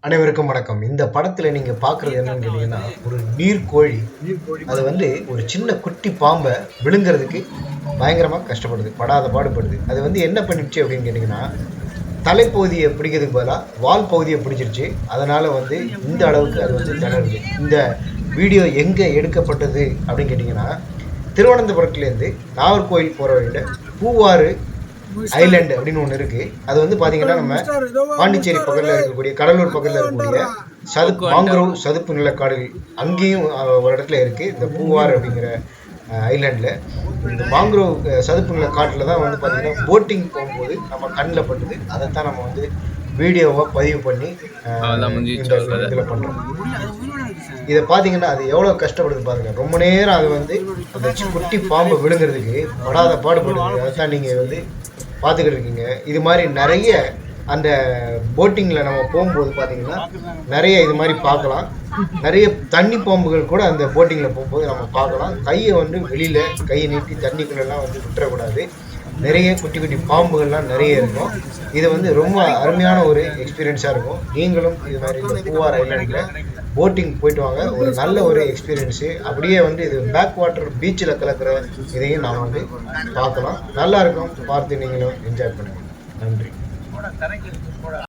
அனைவருக்கும் வணக்கம். இந்த படத்துல நீங்க பார்க்குறது என்னன்னு கேட்டீங்கன்னா, ஒரு நீர்க்கோழி. அது வந்து ஒரு சின்ன குட்டி பாம்ப விழுங்குறதுக்கு பயங்கரமா கஷ்டப்படுது. படாத பாடுபடுது. அது வந்து என்ன பண்ணிடுச்சு அப்படின்னு கேட்டீங்கன்னா, தலைப்பகுதிய பிடிக்கிறதுக்கு பதிலா வால் பகுதிய பிடிச்சிருச்சு. அதனால வந்து இந்த அளவுக்கு அது வந்து திணறுது. இந்த வீடியோ எங்க எடுக்கப்பட்டது அப்படின்னு கேட்டீங்கன்னா, திருவனந்தபுரத்துலேருந்து நாகர்கோயில் போற வழியில பூவாறு ஐலேண்ட் அப்படின்னு ஒண்ணு இருக்கு. அது வந்து பாத்தீங்கன்னா, நம்ம பாண்டிச்சேரி பக்கத்துல இருக்கக்கூடிய, கடலூர் பக்கத்துல இருக்கக்கூடிய மாங்குரோவ் சதுப்பு நிலக்காடுகள் அங்கேயும் ஒரு இடத்துல இருக்கு. இந்த பூவார் அப்படிங்கிற ஐலேண்ட்ல. இந்த மாங்குரோவ் சதுப்பு நிலக்காட்டுல தான் வந்து பாத்தீங்கன்னா, போட்டிங் போகும்போது நம்ம கண்ணுல பட்டது. அதைத்தான் நம்ம வந்து வீடியோவா பதிவு பண்ணி இந்த இதுல பண்றோம். இத பாத்தீங்கன்னா, அது எவ்வளவு கஷ்டப்படுது பாருங்க. ரொம்ப நேரம் அது வந்து அந்த குட்டி பாம்பை விழுங்குறதுக்கு படாத பாடுபடுது. அதைத்தான் நீங்க வந்து பார்த்துக்கிட்டு இருக்கீங்க. இது மாதிரி நிறைய அந்த போட்டிங்கில் நம்ம போகும்போது பார்த்தீங்கன்னா நிறைய இது மாதிரி பார்க்கலாம். நிறைய தண்ணி பாம்புகள் கூட அந்த போட்டிங்கில் போகும்போது நம்ம பார்க்கலாம். கையை வந்து வெளியில் கையை நீட்டி தண்ணிக்குள்ளெல்லாம் வந்து விட்டுறக்கூடாது. நிறைய குட்டி குட்டி பாம்புகள்லாம் நிறைய இருக்கும். இது வந்து ரொம்ப அருமையான ஒரு எக்ஸ்பீரியன்ஸாக இருக்கும். நீங்களும் இது மாதிரி இந்த பூவார் ஐலாண்டில் போட்டிங் போயிட்டு வாங்க. ஒரு நல்ல ஒரு எக்ஸ்பீரியன்ஸு. அப்படியே வந்து இது பேக் வாட்டர் பீச்சில் கலக்கிற இதையும் நாம் வந்து பார்க்கலாம். நல்லா இருக்கும். பார்த்து நீங்களும் என்ஜாய் பண்ணுங்கள். நன்றி.